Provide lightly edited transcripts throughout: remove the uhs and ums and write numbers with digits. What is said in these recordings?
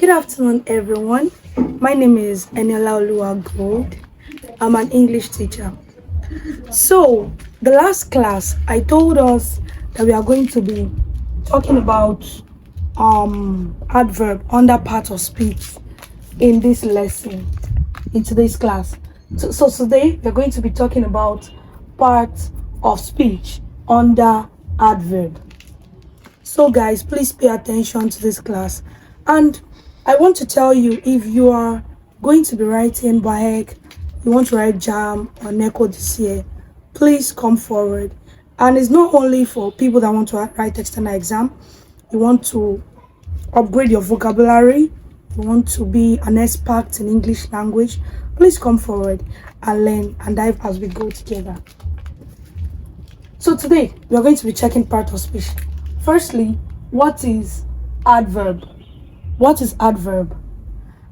Good afternoon, everyone. My name is Eniola Gold. I'm an English teacher. So, the last class, I told us that we are going to be talking about adverb under part of speech in this lesson, in today's class. So today, we're going to be talking about part of speech under adverb. So guys, please pay attention to this class. And I want to tell you, if you are going to be writing WAEC, you want to write JAMB or NECO this year, please come forward. And it's not only for people that want to write external exam. You want to upgrade your vocabulary, you want to be an expert in English language, please come forward and learn and dive as we go together. So today, we are going to be checking part of speech. Firstly, what is adverb? What is adverb?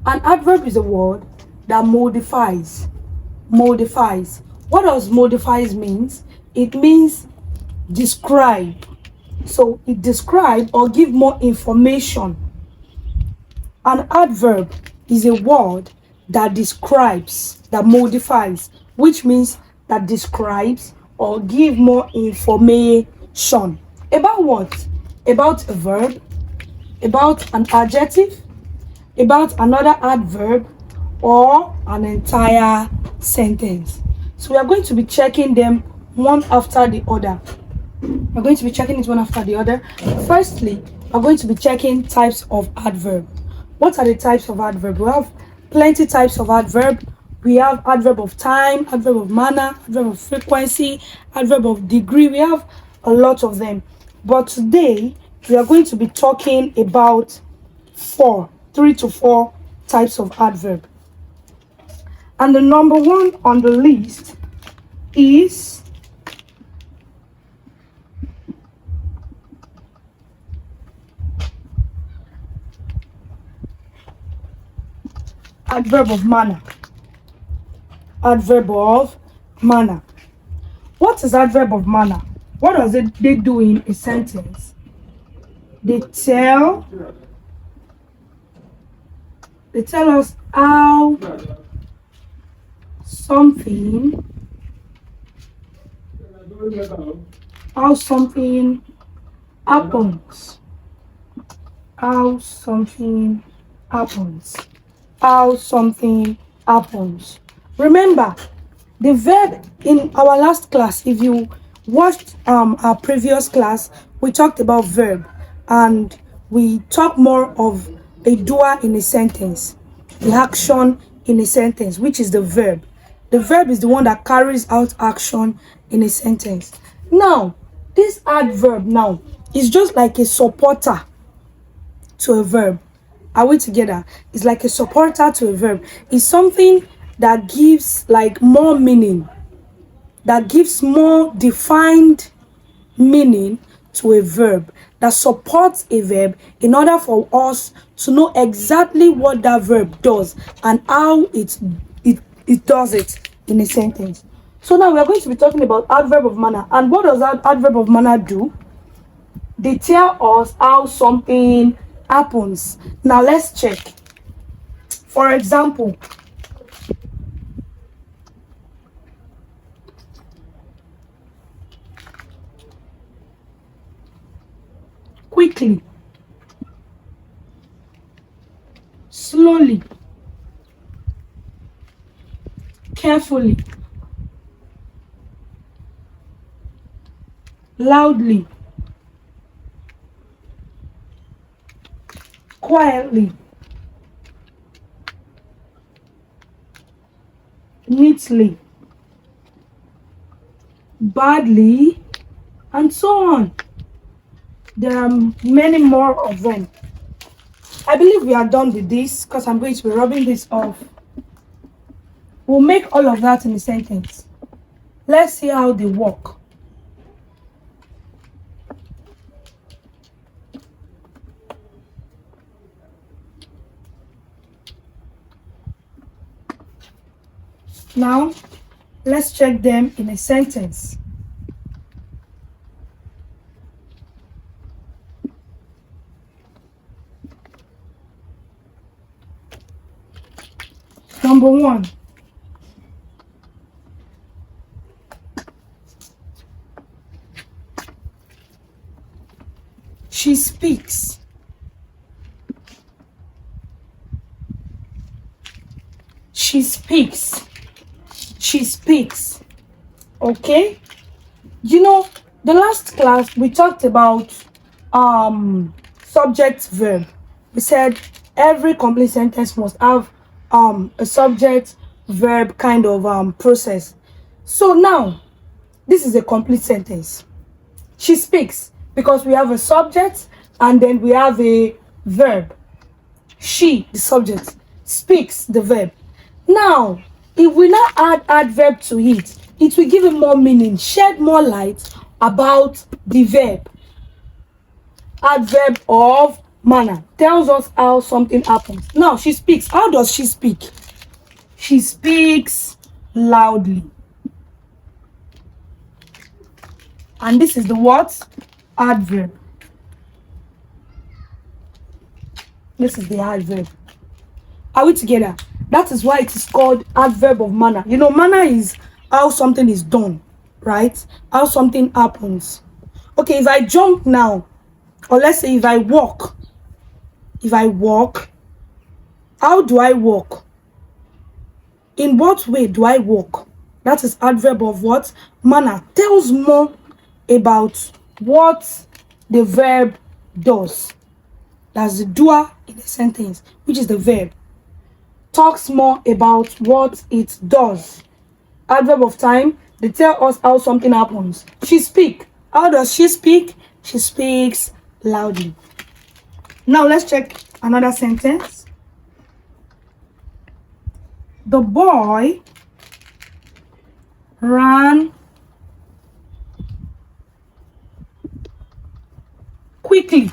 An adverb is a word that modifies. Modifies. What does modifies means? It means describe. So it describe or give more information. An adverb is a word that describes, that modifies, which means that describes or give more information. About what? About a verb, about an adjective, about another adverb, or an entire sentence. So we are going to be checking them one after the other. We're going to be checking it one after the other. Firstly, we're going to be checking types of adverb. What are the types of adverb? We have plenty types of adverb. We have adverb of time, adverb of manner, adverb of frequency, adverb of degree. We have a lot of them. But today, we are going to be talking about 3 to 4 types of adverb. And the number one on the list is adverb of manner. Adverb of manner. What is adverb of manner? What does they do in a sentence? They tell us how something happens. How something happens. How something happens. Remember, the verb in our last class, if you watched our previous class, we talked about verb and we talked more of a doer in a sentence, the action in a sentence, which is the verb. The verb is the one that carries out action in a sentence. Now, this adverb now is just like a supporter to a verb. Are we together? It's like a supporter to a verb. It's something that gives like more meaning, that gives more defined meaning to a verb, that supports a verb in order for us to know exactly what that verb does and how it does it in a sentence. So now we are going to be talking about adverb of manner. And what does that adverb of manner do? They tell us how something happens. Now let's check. For example, quickly, slowly, carefully, loudly, quietly, neatly, badly, and so on. There are many more of them. I believe we are done with this because I'm going to be rubbing this off. We'll make all of that in a sentence. Let's see how they work. Now, let's check them in a sentence. Number 1. She speaks. She speaks. She speaks. Okay? You know, the last class we talked about subject verb. We said every complete sentence must have a subject verb kind of process. So now this is a complete sentence. She speaks because we have a subject and then we have a verb. She, the subject, speaks, the verb. Now, if we now add adverb to it, it will give it more meaning, shed more light about the verb. Adverb of manner tells us how something happens. Now, she speaks. How does she speak? She speaks loudly. And this is the what? Adverb. This is the adverb. Are we together? That is why it is called adverb of manner. You know, manner is how something is done, right? How something happens. Okay, if I jump now, or let's say if I walk, how do I walk? In what way do I walk? That is adverb of what? Manner. Tells more about what the verb does. That's the doer in the sentence, which is the verb. Talks more about what it does. Adverb of time, they tell us how something happens. She speaks. How does she speak? She speaks loudly. Now let's check another sentence. The boy ran quickly.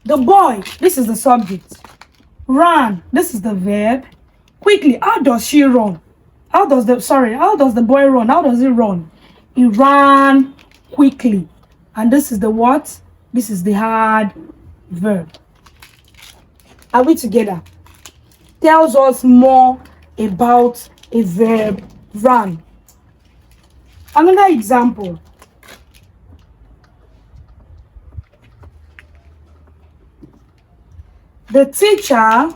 The boy, this is the subject. Ran, this is the verb. Quickly, how does she run? How does the boy run? How does he run? He ran quickly. And this is the what? This is the adverb. Are we together? Tells us more about a verb, run. Another example. The teacher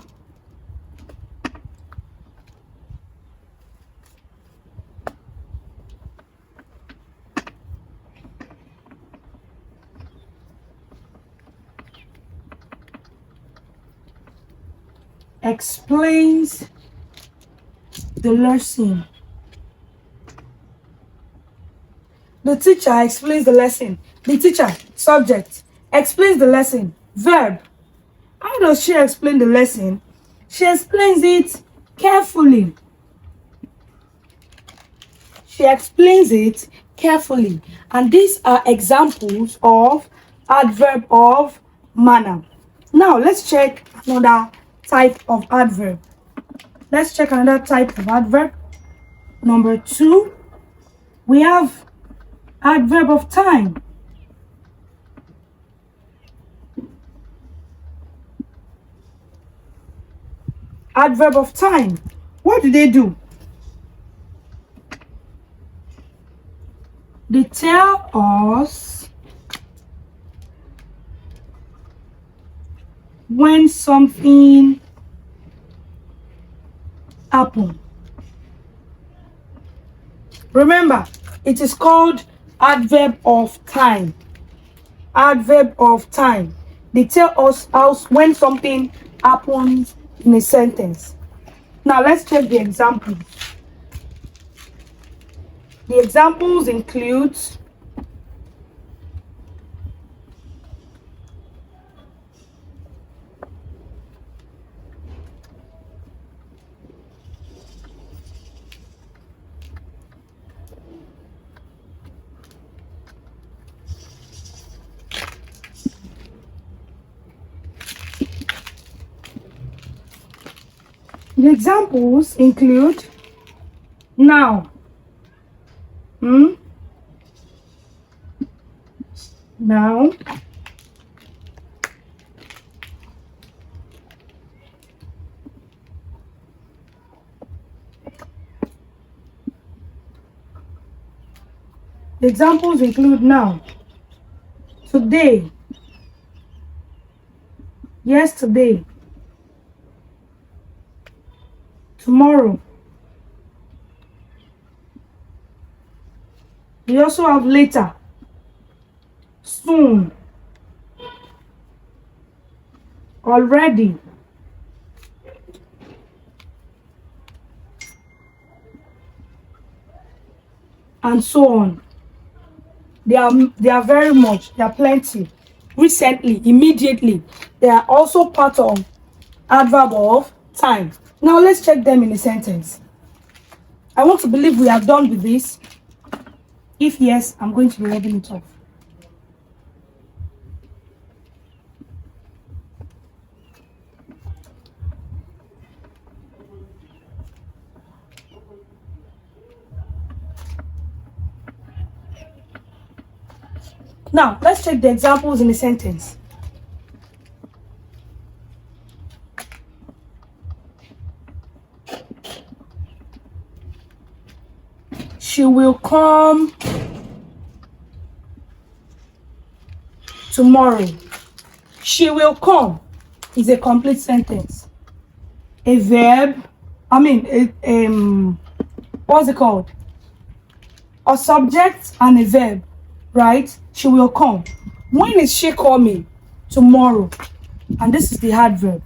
explains the lesson. The teacher explains the lesson. The teacher, subject, explains the lesson. Verb. How does she explain the lesson? She explains it carefully. She explains it carefully. And these are examples of adverb of manner. Now, let's check another type of adverb. Let's check another type of adverb. Number 2, we have adverb of time. Adverb of time. What do? They tell us when something happens. Remember, it is called adverb of time. Adverb of time. They tell us when something happens in a sentence. Now let's check the examples. The examples include now. Now. The examples include now, today, yesterday, tomorrow. We also have later, soon, already, and so on. They are very much, they are plenty. Recently, immediately. They are also part of adverb of time. Now let's check them in a sentence. I want to believe we are done with this. If yes, I'm going to be rubbing it off. Now, let's check the examples in a sentence. She will come tomorrow. She will come is a complete sentence. A verb, what's it called? A subject and a verb, right? She will come. When is she coming? Tomorrow. And this is the adverb.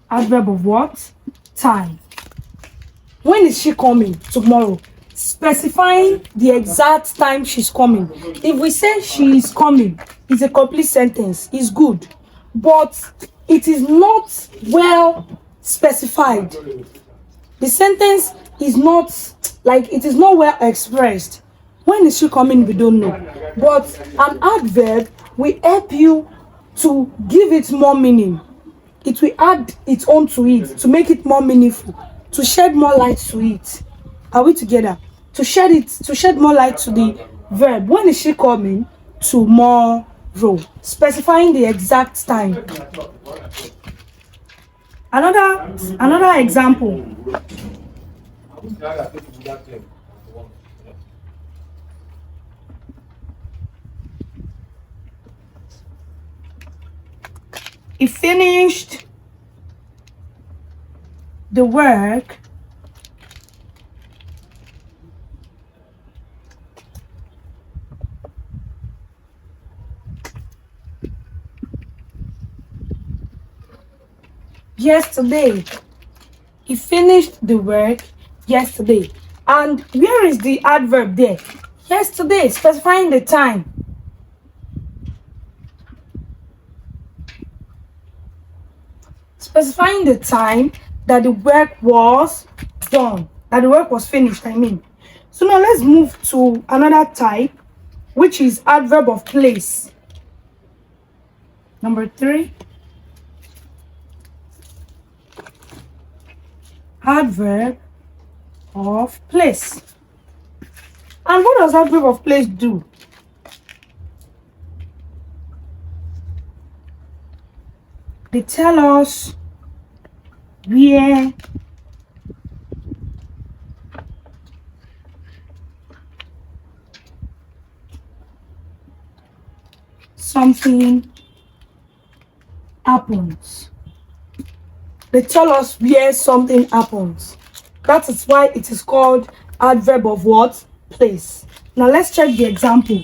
Adverb of what? Time. When is she coming? Tomorrow. Specifying the exact time she's coming. If we say she is coming, it's a complete sentence. It's good. But it is not well specified. The sentence is not, it is not well expressed. When is she coming? We don't know. But an adverb will help you to give it more meaning. It will add its own to it to make it more meaningful, to shed more light to it. Are we together? To shed more light to the verb. When is she coming? Tomorrow. Specifying the exact time. Another example. He finished the work yesterday. He finished the work yesterday. And where is the adverb there? Yesterday, specifying the time. Specifying the time that the work was done, that the work was finished, I mean. So now let's move to another type, which is adverb of place. Number 3. Adverb of place. And what does adverb of place do? They tell us where something happens. They tell us where something happens. That is why it is called adverb of what? Place. Now let's check the example.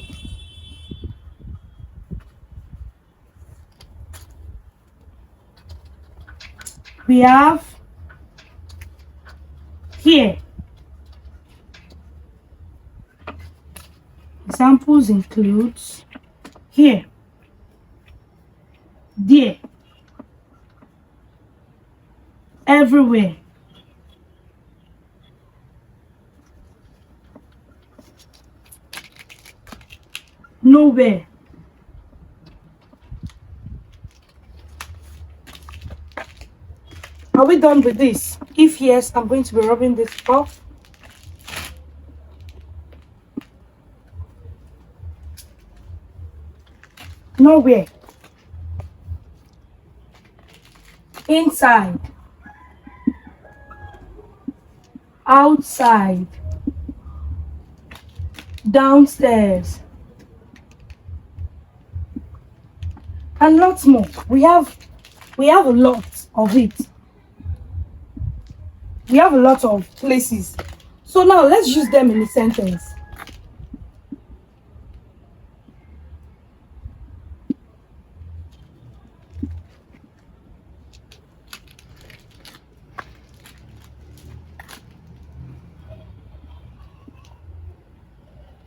We have here. Examples includes here, there, everywhere, nowhere, Are we done with this? If yes, I'm going to be rubbing this off. Nowhere. Inside. outside, downstairs, and lots more. We have a lot of it. We have a lot of places. So now let's use them in a sentence.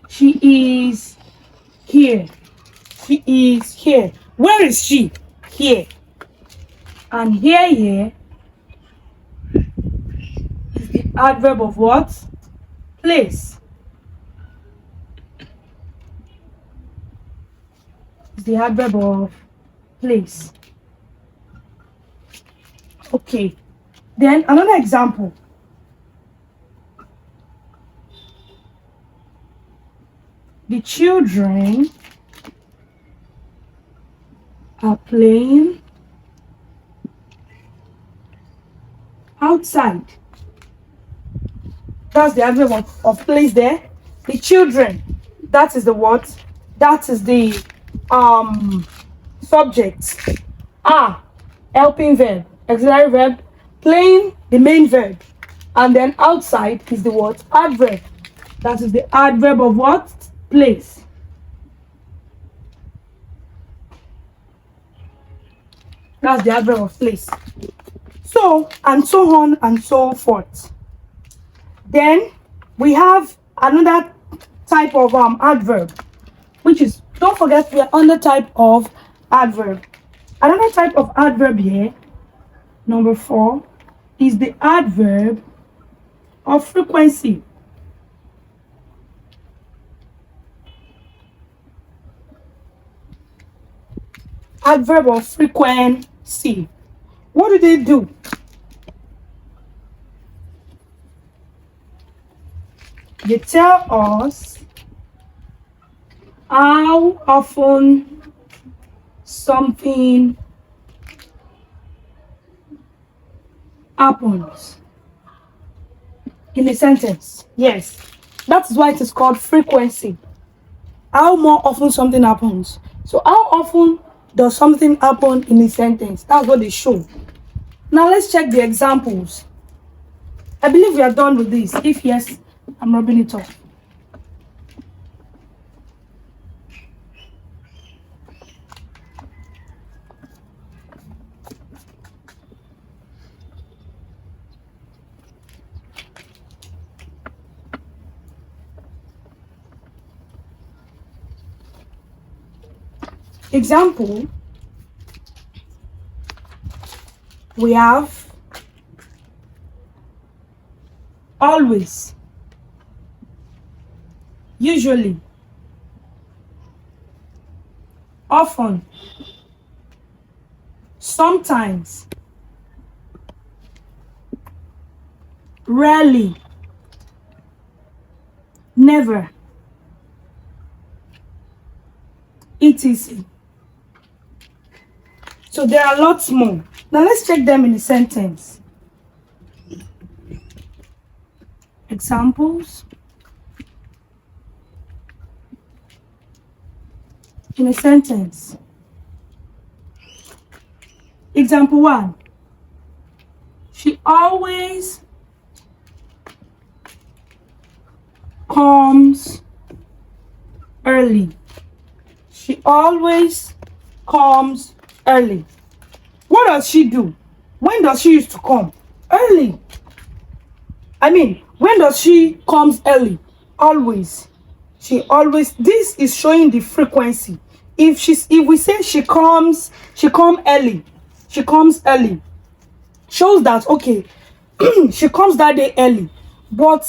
She is here. She is here. Where is she? Here. And here is the adverb of what? Place. Is the adverb of place. Okay. Then another example. The children are playing outside. That's the adverb of place there. The children, that is the what? That is the subject. Are, helping verb, auxiliary verb, playing, the main verb. And then outside is the what? Adverb. That is the adverb of what? Place. That's the adverb of place. So, and so on and so forth. Then we have another type of adverb, which is, don't forget, we are on the type of adverb. Another type of adverb here, number 4, is the adverb of frequency. Adverb of frequency. What do they do? They tell us how often something happens in a sentence. Yes, that's why it is called frequency. How more often something happens. So how often does something happen in a sentence? That's what they show. Now let's check the examples. I believe we are done with this. If yes, I'm rubbing it off. Example, we have always, usually, often, sometimes, rarely, never, etc. So there are lots more. Now let's check them in a sentence. Examples. In a sentence. Example 1. She always comes early. She always comes early. What does she do? When does she used to come? Early. When does she comes early? Always. She always. This is showing the frequency. If we say she comes early, she comes early, shows that okay, she comes that day early. But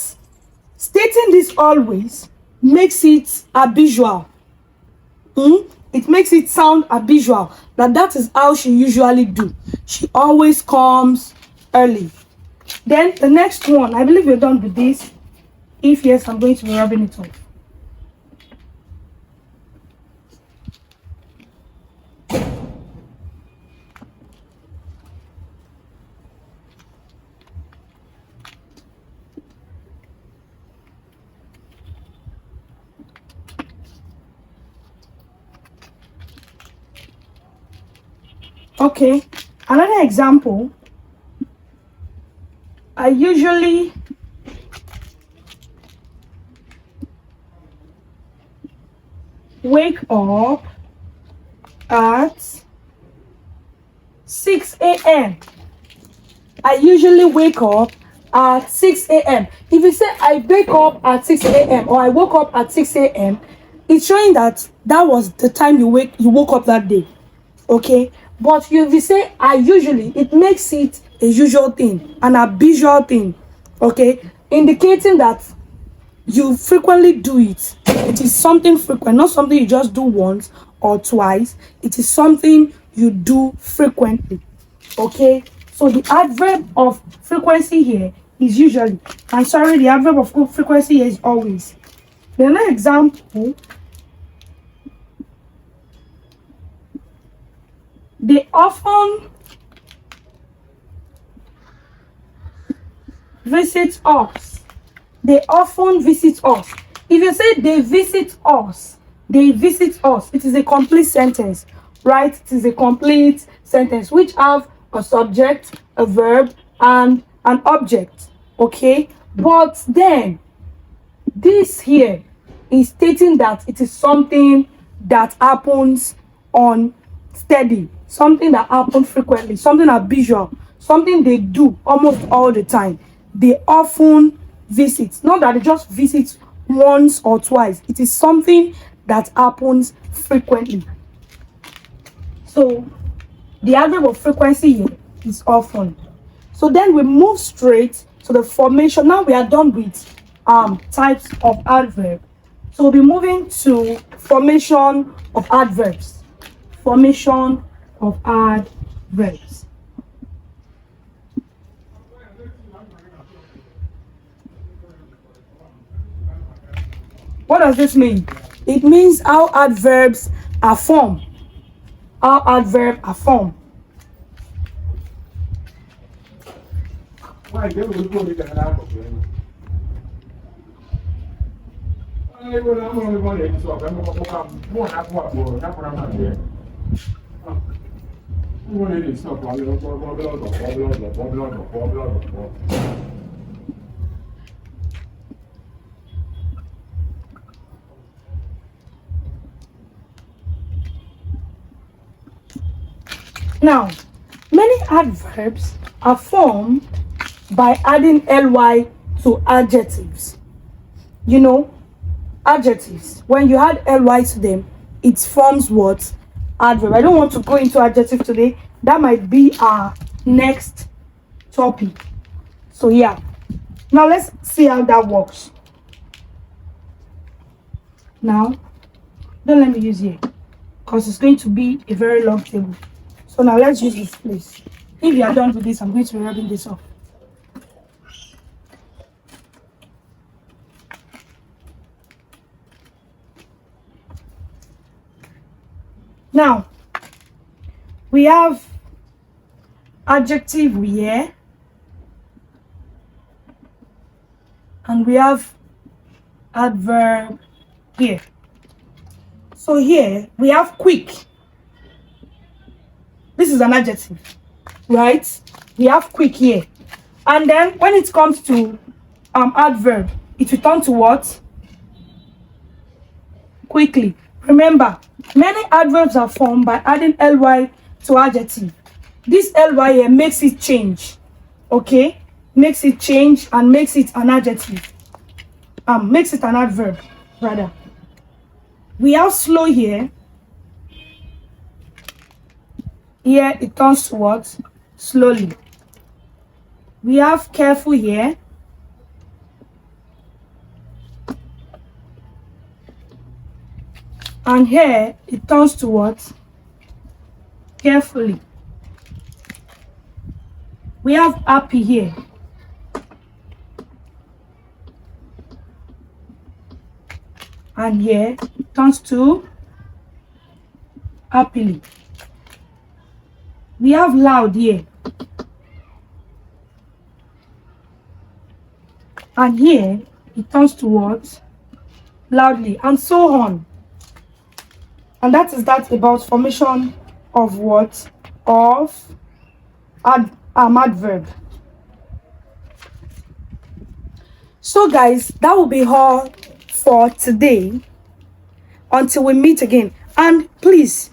stating this always makes it habitual. It makes it sound habitual that is how she usually do. She always comes early. Then the next one, I believe we're done with this. If yes, I'm going to be rubbing it off. Okay, another example. I usually wake up at 6 a.m. I usually wake up at 6 a.m. If you say I wake up at 6 a.m. or I woke up at 6 a.m., it's showing that that was the time you woke up that day. Okay? But if you say I usually, it makes it a usual thing, an habitual thing. Okay? Indicating that you frequently do it. It is something frequent, not something you just do once or twice. It is something you do frequently. Okay, so the adverb of frequency here is usually, and sorry, the adverb of frequency here is always. The next example, they often visit us. They often visit us. If you say they visit us, it is a complete sentence, right? It is a complete sentence which have a subject, a verb, and an object. Okay, but then this here is stating that it is something that happens on steady, something that happens frequently, something habitual, something they do almost all the time. They often visit, not that they just visit once or twice. It is something that happens frequently. So the adverb of frequency here is often. So then we move straight to the formation. Now we are done with types of adverb. So we'll be moving to formation of adverbs. Formation of adverbs. What does this mean? It means how adverbs are formed. How adverbs are formed. Now, many adverbs are formed by adding ly to adjectives. You know, adjectives, when you add ly to them, it forms what? Adverb. I don't want to go into adjective today. That might be our next topic. So yeah, now let's see how that works. Now, don't let me use here because it's going to be a very long table. So now let's use this place. If you are done with this, I'm going to be rubbing this off. Now, we have adjective here, and we have adverb here. So here we have quick. This is an adjective, right? We have quick here. And then when it comes to adverb, it returns to what? Quickly. Remember, many adverbs are formed by adding ly to adjective. This ly here makes it change. Okay? Makes it change and makes it an adjective. Makes it an adverb, rather. We have slow here. Here it turns to what? Slowly. We have careful here. And here it turns to what? Carefully. We have happy here. And here it turns to happily. We have loud here. And here it turns to what? Loudly, and so on. And that is that about formation of what? of adverb. So guys, that will be all for today. Until we meet again. And please,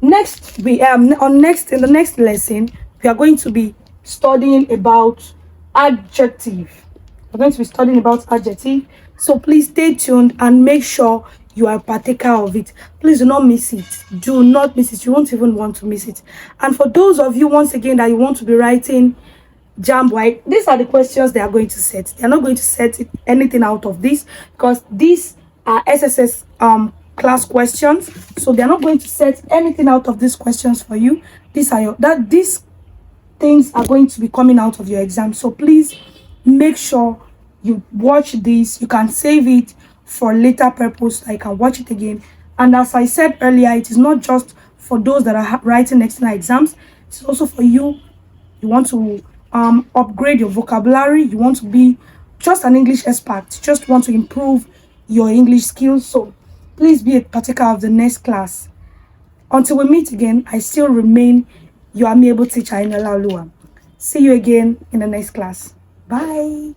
in the next lesson, we are going to be studying about adjective. We're going to be studying about adjective. So please stay tuned and make sure you are a partaker of it. Please do not miss it. Do not miss it. You won't even want to miss it. And for those of you, once again, that you want to be writing JAMB WAEC, these are the questions they are going to set. They are not going to set anything out of this, because these are SSS class questions. So they are not going to set anything out of these questions for you. These things are going to be coming out of your exam. So please make sure you watch this. You can save it for later purpose. I can watch it again. And as I said earlier, it is not just for those that are writing external exams. It's also for you. You want to upgrade your vocabulary. You want to be just an English expert. You just want to improve your English skills. So please be a partaker of the next class. Until we meet again, I still remain your amiable teacher, Inola Olua. See you again in the next class. Bye.